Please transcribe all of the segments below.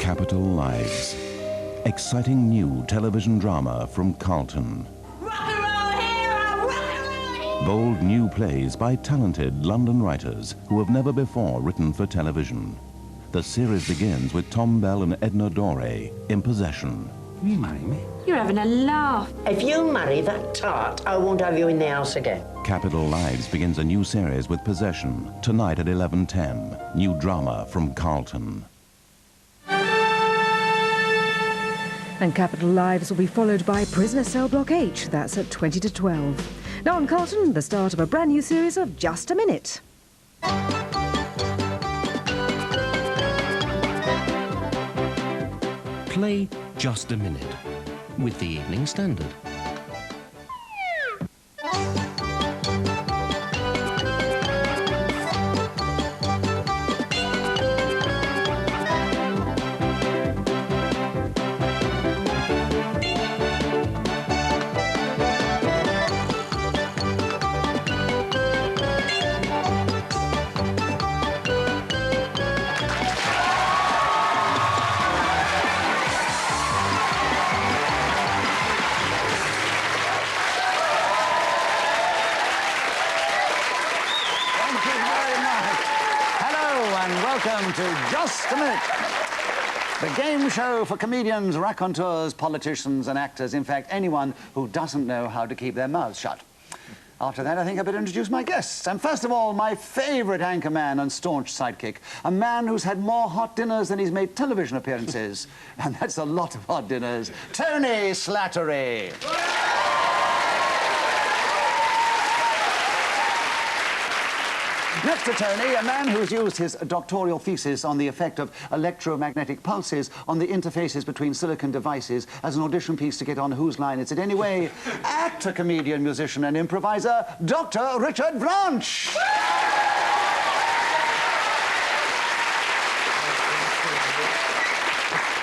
Capital Lives. Exciting new television drama from Carlton. Rock and roll hero! Rock and roll hero! Bold new plays by talented London writers who have never before written for television. The series begins with Tom Bell and Edna Dore in Possession. Will you marry me? You're having a laugh. If you marry that tart, I won't have you in the house again. Capital Lives begins a new series with Possession, tonight at 11:10. New drama from Carlton. And Capital Lives will be followed by Prisoner Cell Block H. That's at 20 to 12. Now on Carlton, the start of a brand new series of Just a Minute. Play Just a Minute with the Evening Standard. Welcome to Just a Minute, the game show for comedians, raconteurs, politicians and actors, in fact, anyone who doesn't know how to keep their mouths shut. After that, I think I better introduce my guests. And first of all, my favourite anchorman and staunch sidekick, a man who's had more hot dinners than he's made television appearances. And that's a lot of hot dinners, Tony Slattery. Next to Tony, a man who's used his doctoral thesis on the effect of electromagnetic pulses on the interfaces between silicon devices as an audition piece to get on Whose Line Is It Anyway? Actor, comedian, musician and improviser, Dr. Richard Vranch.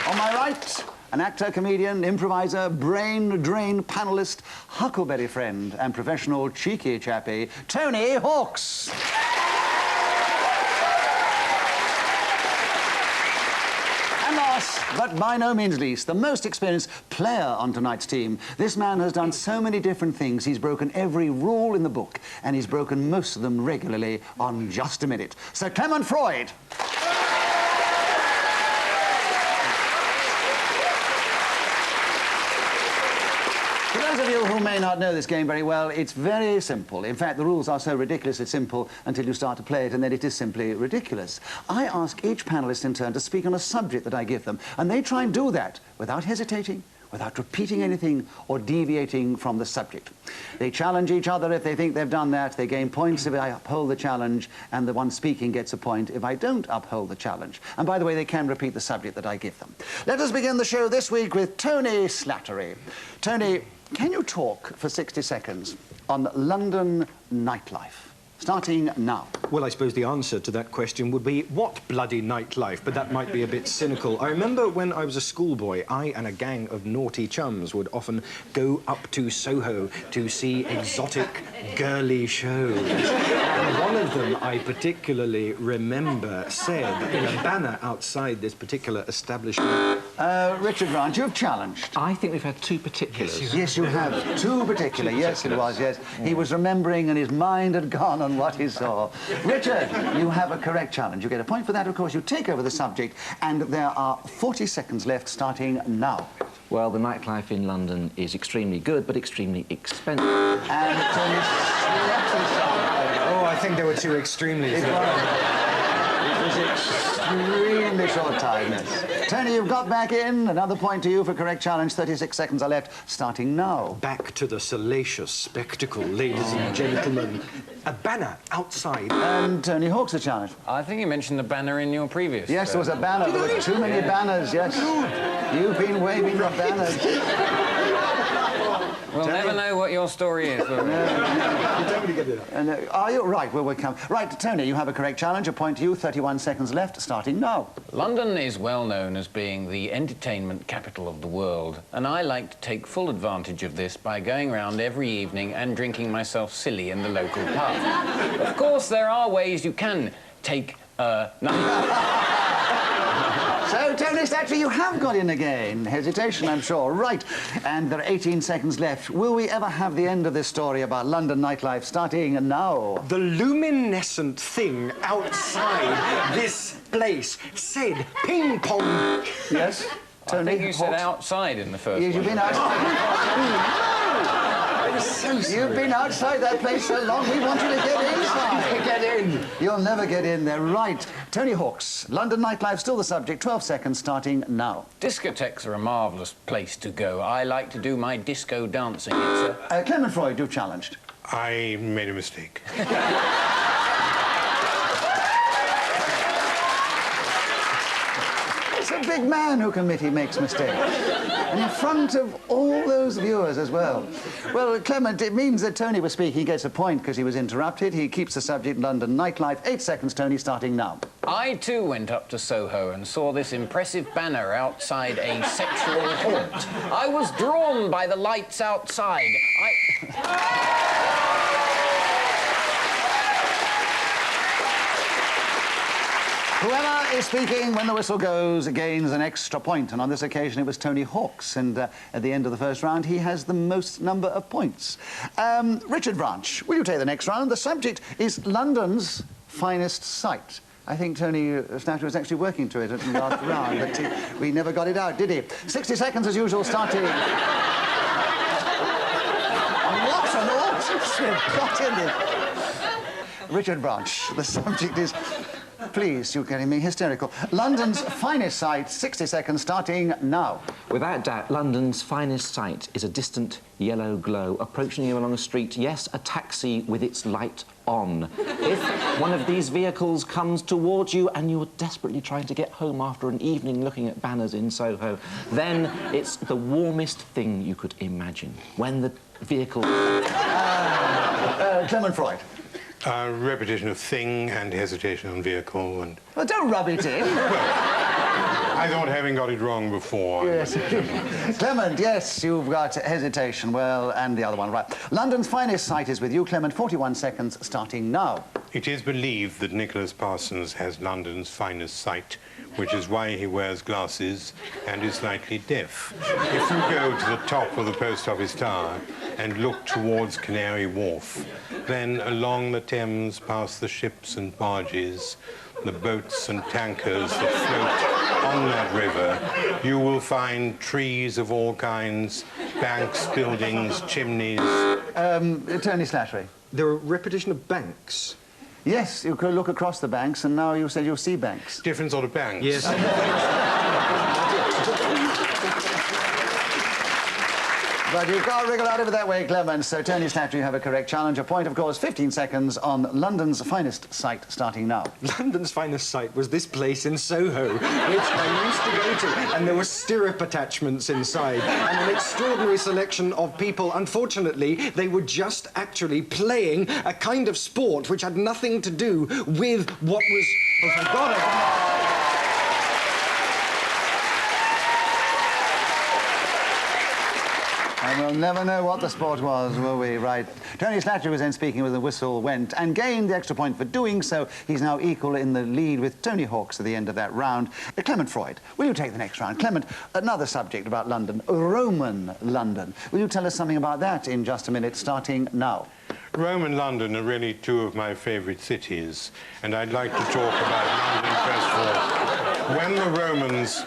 On my right, an actor, comedian, improviser, brain drain panellist, huckleberry friend and professional cheeky chappie, Tony Hawks. But by no means least, the most experienced player on tonight's team. This man has done so many different things. He's broken every rule in the book, and he's broken most of them regularly on Just a Minute. Sir Clement Freud. For those of you who may not know this game very well, it's very simple. In fact, the rules are so ridiculously simple until you start to play it, and then it is simply ridiculous. I ask each panellist in turn to speak on a subject that I give them, and they try and do that without hesitating, without repeating anything or deviating from the subject. They challenge each other. If they think they've done that, they gain points if I uphold the challenge, and the one speaking gets a point if I don't uphold the challenge. And by the way, they can repeat the subject that I give them. Let us begin the show this week with Tony Slattery. Tony, can you talk for 60 seconds on London nightlife? Starting now. Well, I suppose the answer to that question would be, what bloody nightlife? But that might be a bit cynical. I remember when I was a schoolboy, I and a gang of naughty chums would often go up to Soho to see exotic, girly shows. And one of them I particularly remember said, in a banner outside this particular establishment... Richard Vranch, you've challenged. I think we've had two particulars. Yes, you have. Two particular. Yes, it was, yes. He was remembering and his mind had gone on what he saw. Richard, you have a correct challenge. You get a point for that, of course. You take over the subject, and there are 40 seconds left, starting now. Well, the nightlife in London is extremely good, but extremely expensive. And Oh, I think there were two extremely... It was extremely short time, yes. Tony, you've got back in. Another point to you for correct challenge. 36 seconds are left, starting now. Back to the salacious spectacle, ladies and gentlemen. A banner outside. And Tony Hawks, a challenge. I think you mentioned the banner in your previous... Yes, there was a banner. There were too many banners, yes. You've been waving the banners. We'll never know what your story is. Are you? Right, well, we'll come. Right, Tony, you have a correct challenge. A point to you. 31 seconds left, starting now. London is well known as being the entertainment capital of the world, and I like to take full advantage of this by going around every evening and drinking myself silly in the local pub. Of course, there are ways you can take... So, Tony Slattery, you have got in again. Hesitation, I'm sure. Right. And there are 18 seconds left. Will we ever have the end of this story about London nightlife starting now? The luminescent thing outside this place said ping pong. Yes? Tony? I think you said outside in the first Yes, you've one. been outside. You've been outside that place so long, we want you to get inside. Get in. You'll never get in there. Right. Tony Hawks, London nightlife still the subject. 12 seconds starting now. Discotheques are a marvellous place to go. I like to do my disco dancing. It's a... Clement Freud, you've challenged. I made a mistake. It's a big man who makes mistakes. And in front of all those viewers as well. Well, Clement, it means that Tony was speaking. He gets a point because he was interrupted. He keeps the subject London nightlife. 8 seconds, Tony, starting now. I too went up to Soho and saw this impressive banner outside a sexual haunt. I was drawn by the lights outside. Whoever is speaking when the whistle goes gains an extra point, and on this occasion it was Tony Hawks, and at the end of the first round he has the most number of points. Richard Vranch, will you take the next round? The subject is London's finest sight. I think Tony Slattery was actually working to it at the last round, but we never got it out, did he? 60 seconds as usual, starting... What an audience we've got in it! Richard Branch, the subject is... Please, you're getting me hysterical. London's finest sight, 60 seconds, starting now. Without doubt, London's finest sight is a distant yellow glow approaching you along a street. Yes, a taxi with its light on. If one of these vehicles comes towards you and you're desperately trying to get home after an evening looking at banners in Soho, then it's the warmest thing you could imagine. When the vehicle... Clement Freud. Repetition of thing and hesitation on vehicle and... Well, don't rub it in. I thought having got it wrong before... Yes. Clement, yes, you've got hesitation. Well, and the other one, right. London's finest sight is with you, Clement. 41 seconds, starting now. It is believed that Nicholas Parsons has London's finest sight, which is why he wears glasses and is slightly deaf. If you go to the top of the post office tower and look towards Canary Wharf, then along the Thames past the ships and barges, the boats and tankers that float on that river, you will find trees of all kinds, banks, buildings, chimneys. Tony Slattery. There are repetition of banks. Yes, you could look across the banks, and now you said you'll see banks. Different sort of banks. Yes. But you can't wriggle out of it that way, Clement. So, Tony Slattery, you have a correct challenge. A point, of course, 15 seconds on London's finest sight, starting now. London's finest sight was this place in Soho, which I used to go to, and there were stirrup attachments inside, and an extraordinary selection of people. Unfortunately, they were just actually playing a kind of sport which had nothing to do with what was... Oh, thank God, And we'll never know what the sport was, will we? Right. Tony Slattery was then speaking when the whistle went and gained the extra point for doing so. He's now equal in the lead with Tony Hawks at the end of that round. Clement Freud, will you take the next round? Clement, another subject about London, Roman London. Will you tell us something about that in just a minute, starting now? Rome and London are really two of my favourite cities, and I'd like to talk about London first of all. When the Romans...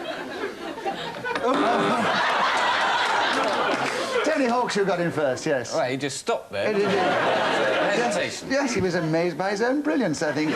Tony Hawks, you got in first, yes. Well, he just stopped there. Hesitation. Yes, he was amazed by his own brilliance, I think.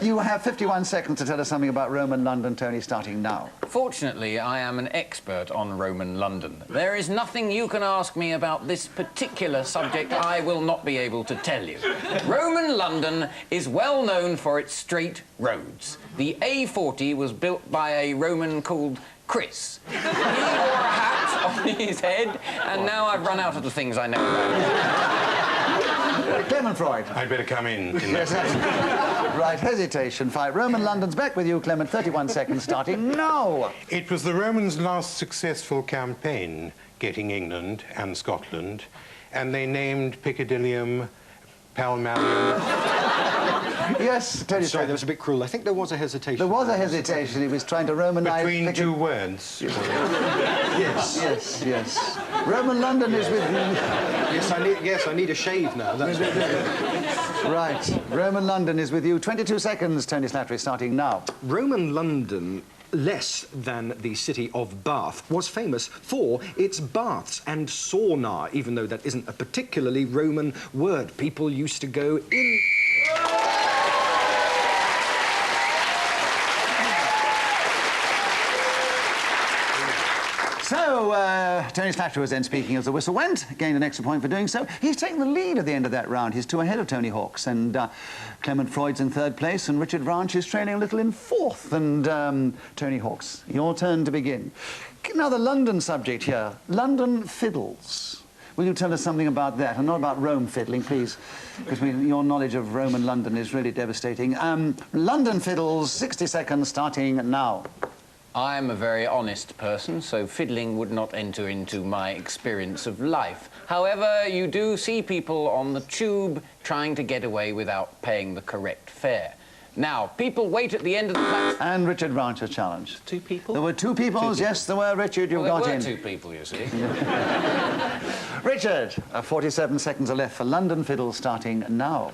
You have 51 seconds to tell us something about Roman London, Tony, starting now. Fortunately, I am an expert on Roman London. There is nothing you can ask me about this particular subject I will not be able to tell you. Roman London is well known for its straight roads. The A40 was built by a Roman called Chris. He wore a hat on his head, and now I've run out of the things I know about. Clement Freud. I'd better come in Yes, right, hesitation, fight. Roman London's back with you, Clement. 31 seconds starting now. It was the Romans' last successful campaign, getting England and Scotland, and they named Piccadillium, Pall Mall, Yes, Tony. Sorry, that was a bit cruel. I think there was a hesitation. There was a hesitation. He was trying to Romanize... Between two words. Yes. Yes. Roman London is with you. Yes, I need a shave now. That's Right. Roman London is with you. 22 seconds, Tony Slattery, starting now. Roman London, less than the city of Bath, was famous for its baths and sauna, even though that isn't a particularly Roman word. People used to go in... So, Tony Slattery was then speaking as the whistle went, gained an extra point for doing so. He's taken the lead at the end of that round. He's 2 ahead of Tony Hawks, and Clement Freud's in 3rd place, and Richard Vranch is trailing a little in 4th. And Tony Hawks, your turn to begin. Now, the London subject here, London fiddles. Will you tell us something about that, and not about Rome fiddling, please, because your knowledge of Roman London is really devastating. London fiddles, 60 seconds, starting now. I'm a very honest person, so fiddling would not enter into my experience of life. However, you do see people on the tube trying to get away without paying the correct fare. Now, people wait at the end of the platform... And Richard Vranch, a challenge. 2 people? There were 2 people, yes, there were, Richard, you got in. There were 2 people, you see. Richard, 47 seconds are left for London fiddle, starting now.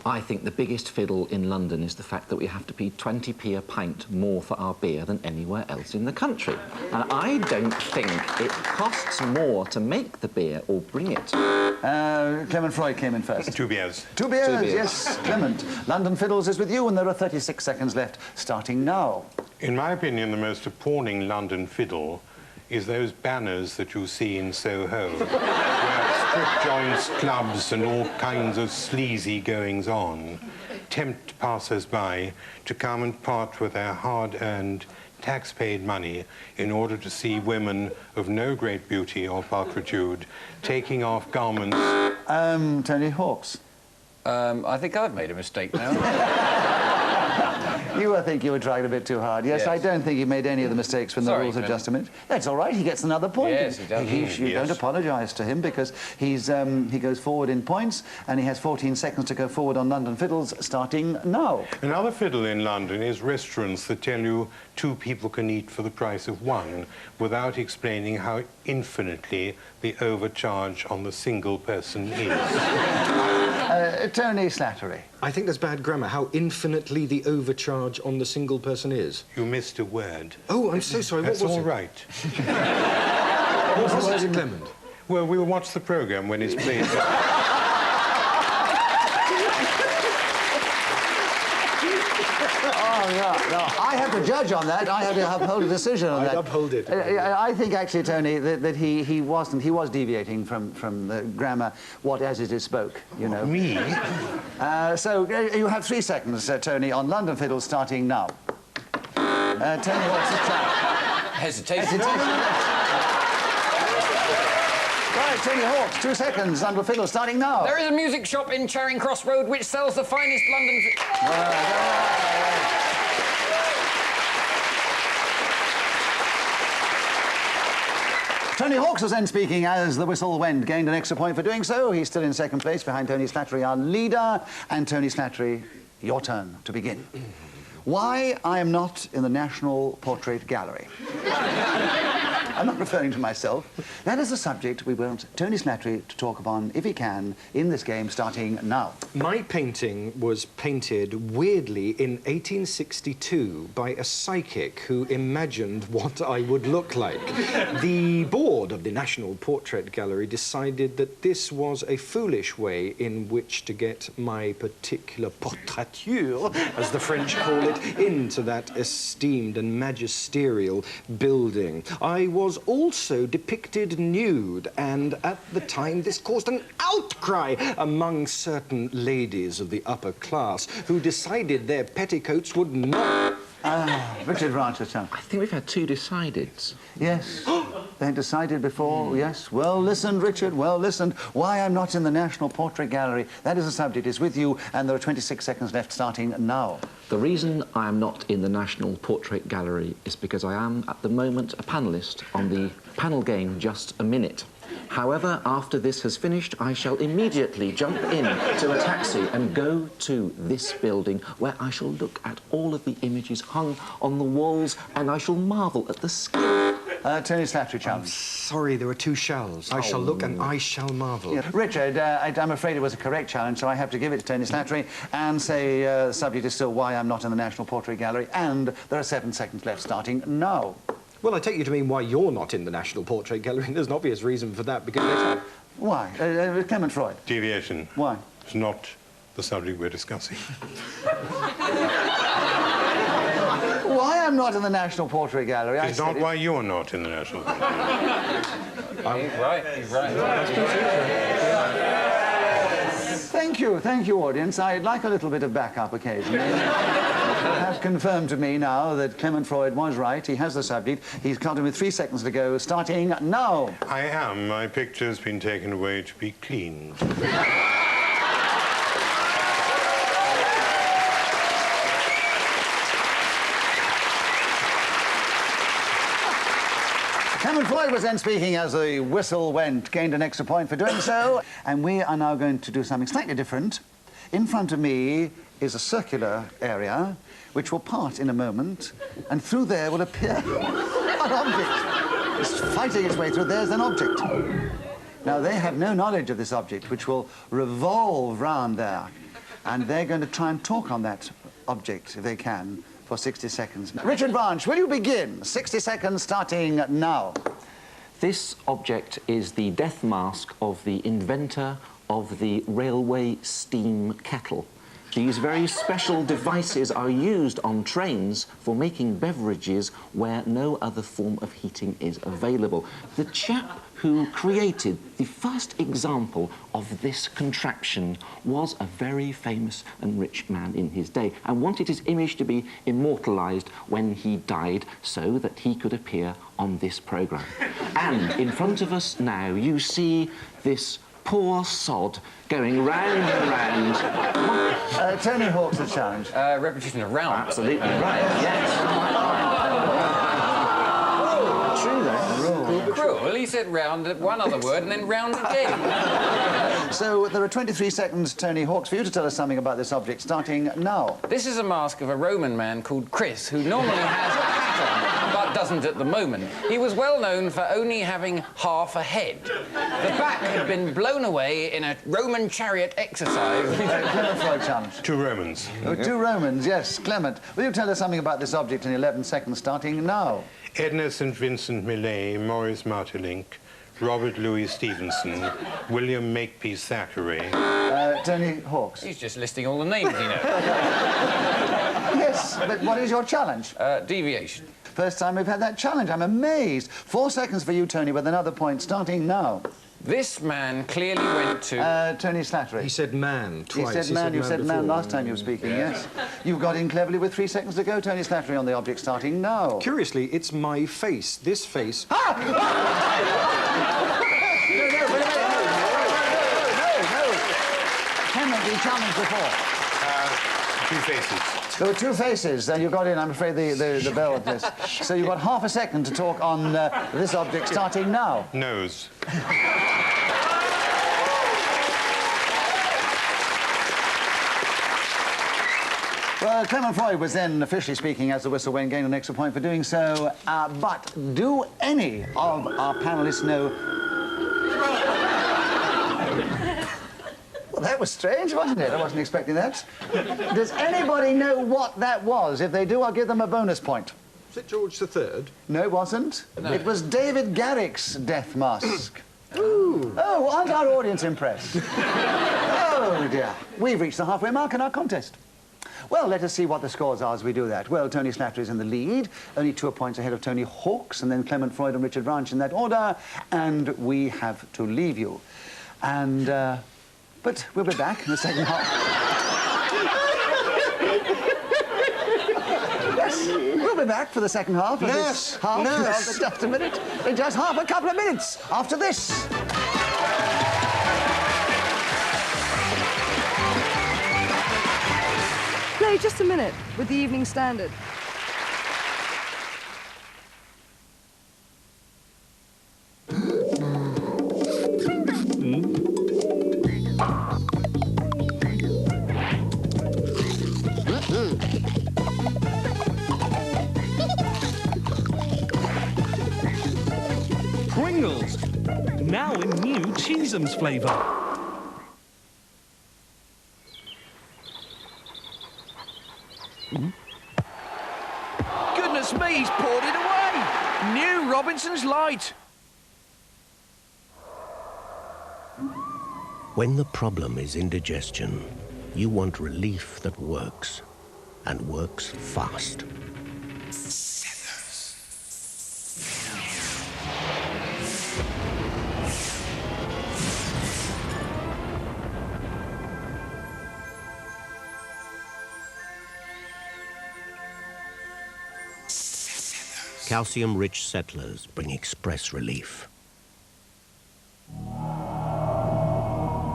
I think the biggest fiddle in London is the fact that we have to pay 20p a pint more for our beer than anywhere else in the country. And I don't think it costs more to make the beer or bring it. Clement Freud came in first. 2 beers. 2 beers, yes, Clement. London Fiddles is with you, and there are 36 seconds left, starting now. In my opinion, the most appalling London fiddle is those banners that you see in Soho, where strip joints, clubs and all kinds of sleazy goings-on tempt passers-by to come and part with their hard-earned, tax-paid money in order to see women of no great beauty or pulchritude taking off garments... Tony Hawks. I think I've made a mistake now. I think you were trying a bit too hard. Yes, I don't think you made any of the mistakes when the rules of just a minute. That's all right, he gets another point. Yes, he does. You don't apologise to him because he goes forward in points and he has 14 seconds to go forward on London Fiddles, starting now. Another fiddle in London is restaurants that tell you 2 people can eat for the price of 1 without explaining how infinitely the overcharge on the single person is. Tony Slattery. I think that's bad grammar, how infinitely the overcharge on the single person is. You missed a word. Oh, I'm so sorry. That's what was all it? right. What was it, Clement? Well, we'll watch the programme when it's played. No, I have to judge on that. I have to uphold a decision on that. I'd uphold it. I think, actually, Tony, that he was deviating from the grammar, what as it is spoke, you know. Me? So, you have 3 seconds, Tony, on London Fiddle, starting now. Tony, what's the time? Hesitation. Right, Tony Hawks, 2 seconds, London Fiddle, starting now. There is a music shop in Charing Cross Road which sells the finest London... Tony Hawks was then speaking as the whistle went, gained an extra point for doing so. He's still in 2nd place behind Tony Slattery, our leader. And Tony Slattery, your turn to begin. Why I am not in the National Portrait Gallery. I'm not referring to myself. That is the subject we want Tony Slattery to talk upon, if he can, in this game, starting now. My painting was painted, weirdly, in 1862 by a psychic who imagined what I would look like. The board of the National Portrait Gallery decided that this was a foolish way in which to get my particular portraiture, as the French call it, into that esteemed and magisterial building. I was also depicted nude, and at the time this caused an outcry among certain ladies of the upper class who decided their petticoats would not... Richard Vranch, I think we've had 2 decideds. Yes. They decided before, yes. Well listened, Richard, well listened. Why I'm not in the National Portrait Gallery. That is the subject. It's with you, and there are 26 seconds left, starting now. The reason I am not in the National Portrait Gallery is because I am, at the moment, a panellist on the panel game Just a Minute. However, after this has finished, I shall immediately jump in to a taxi and go to this building where I shall look at all of the images hung on the walls and I shall marvel at the skill. Tony Slattery, challenge. Sorry, there are two shalls. I shall look and I shall marvel. Yeah. Richard, I'm afraid it was a correct challenge, so I have to give it to Tony Slattery and say the subject is still why I'm not in the National Portrait Gallery, and there are 7 seconds left starting now. Well, I take you to mean why you're not in the National Portrait Gallery, and there's an obvious reason for that, because... Why? Clement Freud. Deviation. Why? It's not the subject we're discussing. Why I'm not in the National Portrait Gallery? It's not why you're not in the National Portrait Gallery. He's right, he's right. Thank you, audience. I'd like a little bit of backup occasionally. It has confirmed to me now that Clement Freud was right. He has the subject. He's Carlton with 3 seconds to go, starting now. I am. My picture's been taken away to be cleaned. Clement Freud was then speaking as the whistle went, gained an extra point for doing so. And we are now going to do something slightly different. In front of me is a circular area which will part in a moment, and through there will appear an object. It's fighting its way through. There's an object. Now, they have no knowledge of this object, which will revolve round there, and they're going to try and talk on that object, if they can, for 60 seconds. Richard Vranch, will you begin? 60 seconds starting now. This object is the death mask of the inventor of the railway steam kettle. These very special devices are used on trains for making beverages where no other form of heating is available. The chap who created the first example of this contraption was a very famous and rich man in his day and wanted his image to be immortalised when he died so that he could appear on this programme. And in front of us now you see this poor sod going round and round. Tony Hawks, the challenge. Repetition of round. Absolutely right, yes. True, then. Cruel. He said round, one other word, and then round again. So there are 23 seconds, Tony Hawks, for you to tell us something about this object, starting now. This is a mask of a Roman man called Chris, who normally has a hat on, but doesn't at the moment. He was well known for only having half a head. The back had been blown away in a Roman chariot exercise. Clement Freud challenge. 2 Romans. Oh, 2 Romans, yes. Clement, will you tell us something about this object in 11 seconds, starting now? Edna St. Vincent Millay, Maurice Martelink, Robert Louis Stevenson, William Makepeace Thackeray. Tony Hawks. He's just listing all the names, you know. Yes, but what is your challenge? Deviation. First time we've had that challenge. I'm amazed. 4 seconds for you, Tony, with another point, starting now. This man clearly went to... Tony Slattery. He said man twice. He said man. You said man last time you were speaking, yes. You got in cleverly with 3 seconds to go, Tony Slattery, on the object, starting now. Curiously, it's my face. This face... Ah! No. Clement, you challenged before. 2 faces. There were 2 faces, and you got in, I'm afraid, the bell of this. So you've got half a second to talk on this object, starting now. Nose. Well, Clement Freud was then officially speaking as the whistle went, gained an extra point for doing so. But do any of our panellists know... Well, that was strange, wasn't it? I wasn't expecting that. Does anybody know what that was? If they do, I'll give them a bonus point. Is it George III? No, it wasn't. No. It was David Garrick's death mask. Ooh. Oh, aren't our audience impressed? Oh, dear. We've reached the halfway mark in our contest. Well, let us see what the scores are as we do that. Well, Tony Slattery is in the lead, only 2 points ahead of Tony Hawks, and then Clement Freud and Richard Vranch in that order, and we have to leave you. And, but we'll be back in the second half. Yes, we'll be back for the second half of this half. Nurse. Just a minute. In just half a couple of minutes after this. Play Just a Minute with the Evening Standard. Pringles. Now in new Cheesums flavour. Goodness me, he's poured it away! New Robinson's Light. When the problem is indigestion, you want relief that works, and works fast. Calcium-rich settlers bring express relief.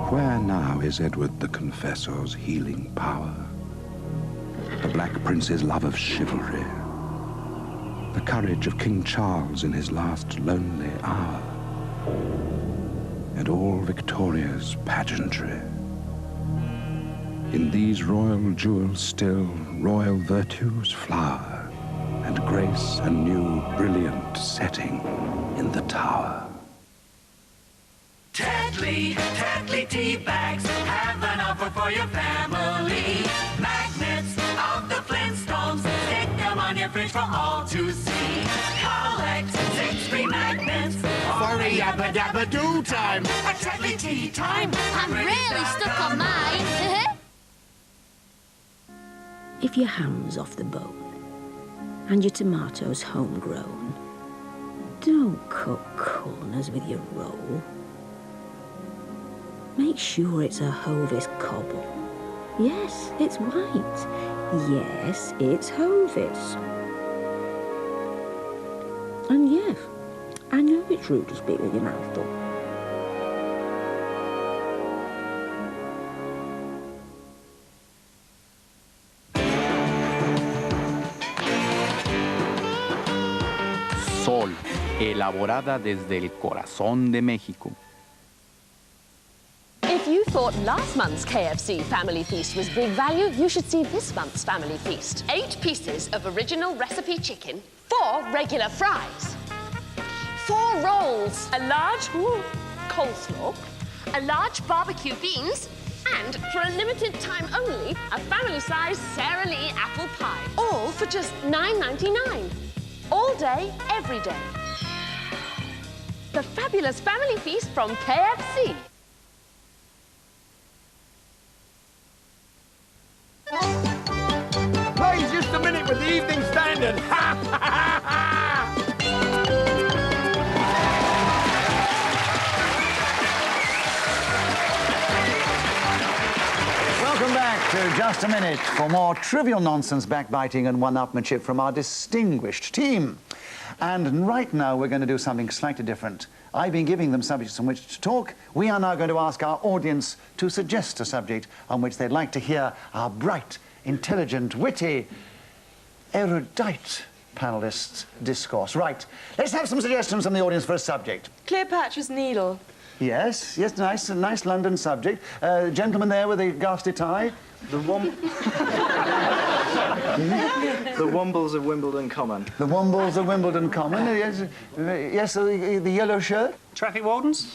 Where now is Edward the Confessor's healing power? The Black Prince's love of chivalry? The courage of King Charles in his last lonely hour? And all Victoria's pageantry? In these royal jewels still royal virtues flower, and grace a new brilliant setting in the tower. Tetley tea bags have an offer for your family. Magnets of the Flintstones, stick them on your fridge for all to see. Collect 6 free magnets for a yabba dabba doo time. A Tetley tea time. I'm really stuck on mine. If your ham's off the bone and your tomatoes homegrown, don't cut corners with your roll. Make sure it's a Hovis cobble. Yes, it's white. Yes, it's Hovis. And yes, I know it's rude to speak with your mouth full. Sol, elaborada desde el corazón de México. If you thought last month's KFC Family Feast was big value, you should see this month's Family Feast. 8 pieces of original recipe chicken, 4 regular fries, 4 rolls, a large coleslaw, a large barbecue beans, and, for a limited time only, a family-sized Sara Lee apple pie. All for just $9.99. All day, every day. The fabulous Family Feast from KFC. Please, just a minute with the Evening Standard. Ha, ha, ha, ha. Welcome back to Just a Minute for more trivial nonsense, backbiting and one-upmanship from our distinguished team. And right now we're going to do something slightly different. I've been giving them subjects on which to talk. We are now going to ask our audience to suggest a subject on which they'd like to hear our bright, intelligent, witty, erudite panellists discourse. Right, let's have some suggestions from the audience for a subject. Cleopatra's Needle. Yes, nice London subject. Gentleman there with the ghastly tie. The Wombles of Wimbledon Common. The Wombles of Wimbledon Common. Yes, the yellow shirt. Traffic wardens?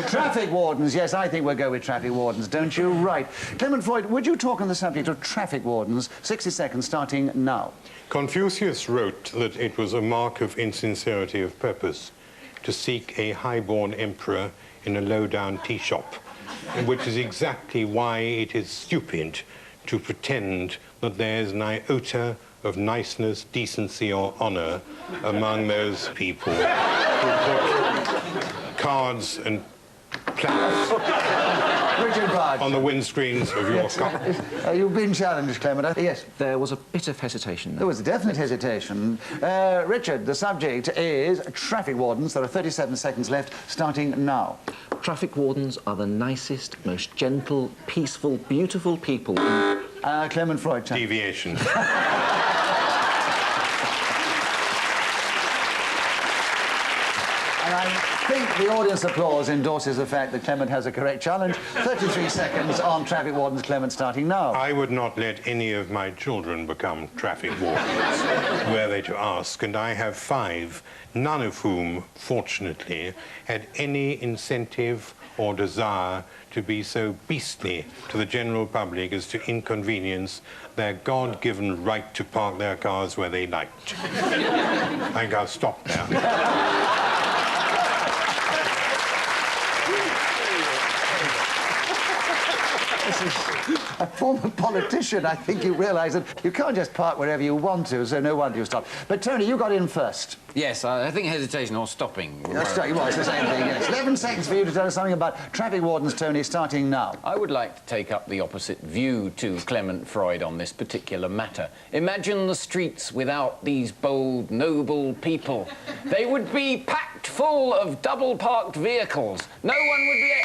Traffic wardens, yes, I think we'll go with traffic wardens, don't you? Right. Clement Freud, would you talk on the subject of traffic wardens? 60 seconds, starting now. Confucius wrote that it was a mark of insincerity of purpose to seek a high-born emperor in a low-down tea shop, which is exactly why it is stupid to pretend that there's an iota of niceness, decency or honour among those people who put cards and plaques on the windscreens of your car. You've been challenged, Clement. Yes. There was a bit of hesitation. There was a definite hesitation. Richard, the subject is traffic wardens. There are 37 seconds left, starting now. Traffic wardens are the nicest, most gentle, peaceful, beautiful people. Clement Freud. Deviation. And think the audience applause endorses the fact that Clement has a correct challenge. 33 seconds on traffic wardens. Clement starting now. I would not let any of my children become traffic wardens were they to ask, and I have 5, none of whom, fortunately, had any incentive or desire to be so beastly to the general public as to inconvenience their God-given right to park their cars where they liked. I think I'll stop there. A former politician, I think you realise that you can't just park wherever you want to, so no wonder you stop. But, Tony, you got in first. Yes, I think hesitation or stopping. Well, it's the same thing, yes. 11 seconds for you to tell us something about traffic wardens, Tony, starting now. I would like to take up the opposite view to Clement Freud on this particular matter. Imagine the streets without these bold, noble people. They would be packed full of double-parked vehicles. No one would be...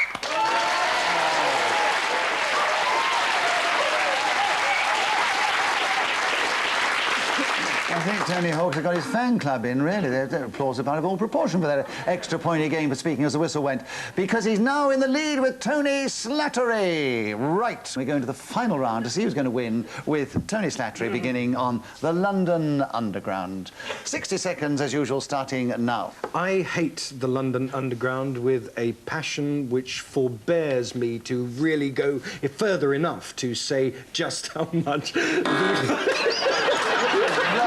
I think Tony Hawks has got his fan club in, really. Their applause are out of all proportion for that extra point he gained for speaking as the whistle went, because he's now in the lead with Tony Slattery. Right, we're going to the final round to see who's going to win, with Tony Slattery beginning on the London Underground. 60 seconds, as usual, starting now. I hate the London Underground with a passion which forbears me to really go further enough to say just how much...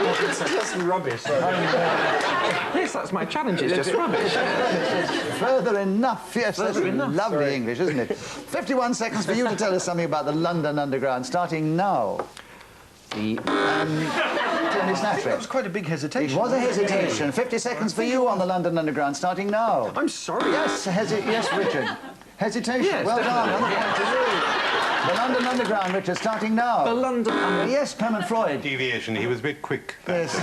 It's just rubbish. Yes, that's my challenge, it's just rubbish. Further enough, yes, that's lovely Sorry. English, isn't it? 51 seconds for you to tell us something about the London Underground, starting now. Tony Slattery. That was quite a big hesitation. It was a hesitation. 50 seconds for you on the London Underground, starting now. I'm sorry. Yes, yes, Richard. Hesitation. Yes, well done. Another point to you. The London Underground, Richard, starting now. The London Underground. Yes, Clement Freud. Deviation. He was a bit quick. Yes.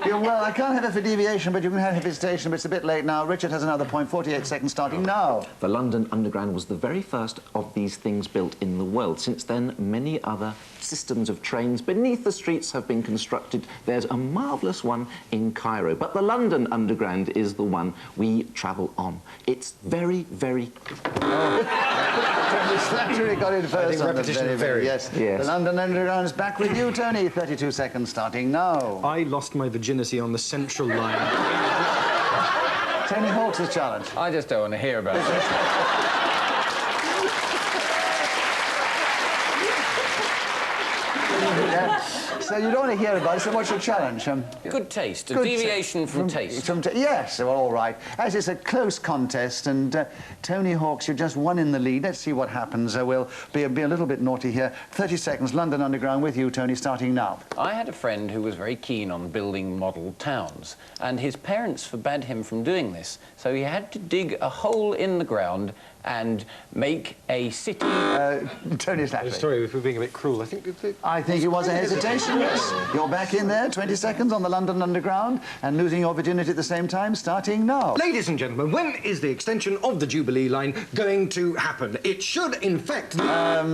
Yeah, well, I can't have it for deviation, but you can have hesitation, but it's a bit late now. Richard has another point, 48 seconds starting now. The London Underground was the very first of these things built in the world. Since then, many other systems of trains beneath the streets have been constructed. There's a marvellous one in Cairo, but the London Underground is the one we travel on. It's very, very... Tony Slattery got in first. I think on repetition the very. Yes. The London Underground is back with you, Tony. 32 seconds starting now. I lost my virginity on the Central Line. Tony Hawks' challenge. I just don't want to hear about it. So you don't want to hear about it, so what's your challenge? Good taste, a deviation from taste. Yes, well, all right. As it's a close contest, and Tony Hawks, you're just one in the lead. Let's see what happens. We'll be a little bit naughty here. 30 seconds, London Underground with you, Tony, starting now. I had a friend who was very keen on building model towns, and his parents forbade him from doing this, so he had to dig a hole in the ground and make a city... Tony Slattery. Sorry, if we're being a bit cruel. I think it was a hesitation, yes. You're back in there, 20 seconds on the London Underground, and losing your virginity at the same time, starting now. Ladies and gentlemen, when is the extension of the Jubilee line going to happen? It should, in fact...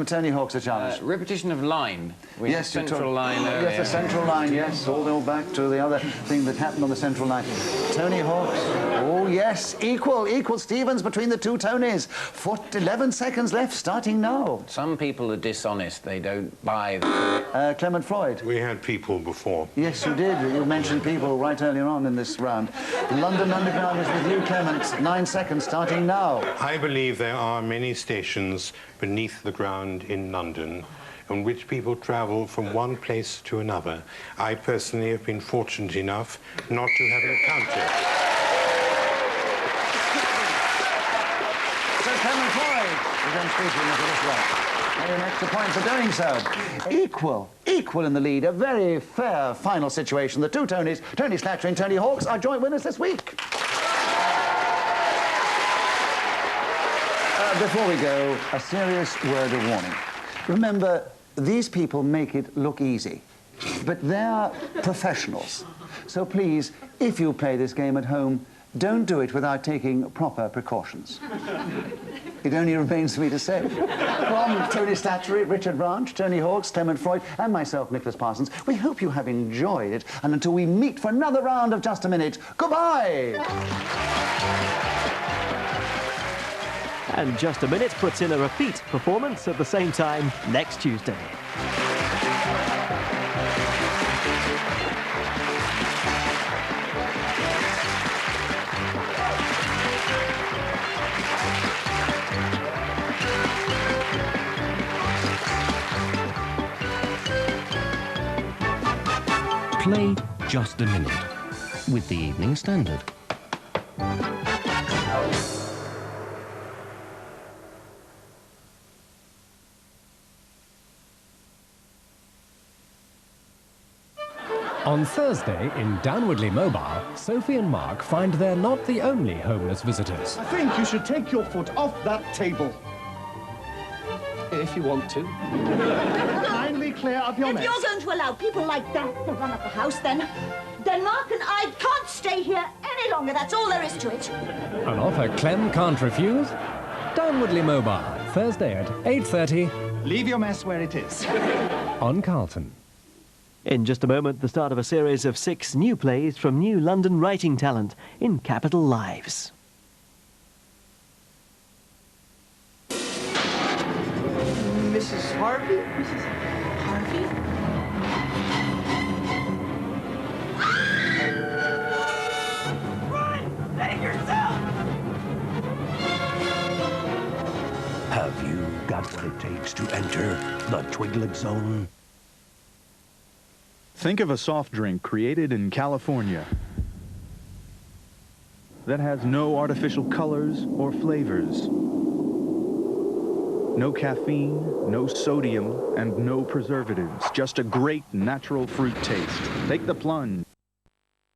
Tony Hawks, a challenge. Repetition of line. Yes, central line earlier. Yes, the central line, yes. All back to the other thing that happened on the central line. Tony Hawks. Oh, yes. Equal Stevens between the two Tonys. 11 seconds left, starting now. Some people are dishonest. They don't buy the... Clement Freud. We had people before. Yes, you did. You mentioned people right earlier on in this round. London Underground is with you, Clement. 9 seconds, starting now. I believe there are many stations beneath the ground in London on which people travel from one place to another. I personally have been fortunate enough not to have encountered. So Clement Freud is then speaking into this one. And an extra point for doing so. Equal in the lead. A very fair final situation. The two Tonys, Tony Slattery and Tony Hawks, are joint winners this week. Before we go, a serious word of warning. Remember, these people make it look easy, but they're professionals. So please, if you play this game at home, don't do it without taking proper precautions. It only remains for me to say. From Tony Slattery, Richard Vranch, Tony Hawks, Clement Freud, and myself, Nicholas Parsons, we hope you have enjoyed it. And until we meet for another round of Just a Minute, goodbye! And Just a Minute puts in a repeat performance at the same time next Tuesday. Play Just a Minute with the Evening Standard. On Thursday, in Downwardly Mobile, Sophie and Mark find they're not the only homeless visitors. I think you should take your foot off that table. If you want to. Kindly clear up your mess. If you're going to allow people like that to run up the house, then Mark and I can't stay here any longer. That's all there is to it. An offer Clem can't refuse? Downwardly Mobile, Thursday at 8:30. Leave your mess where it is. On Carlton. In just a moment, the start of a series of 6 new plays from new London writing talent in Capital Lives. Mrs. Harvey? Mrs. Harvey? Run! Save yourself! Have you got what it takes to enter the Twiglet Zone? Think of a soft drink created in California that has no artificial colors or flavors. No caffeine, no sodium, and no preservatives. Just a great natural fruit taste. Take the plunge.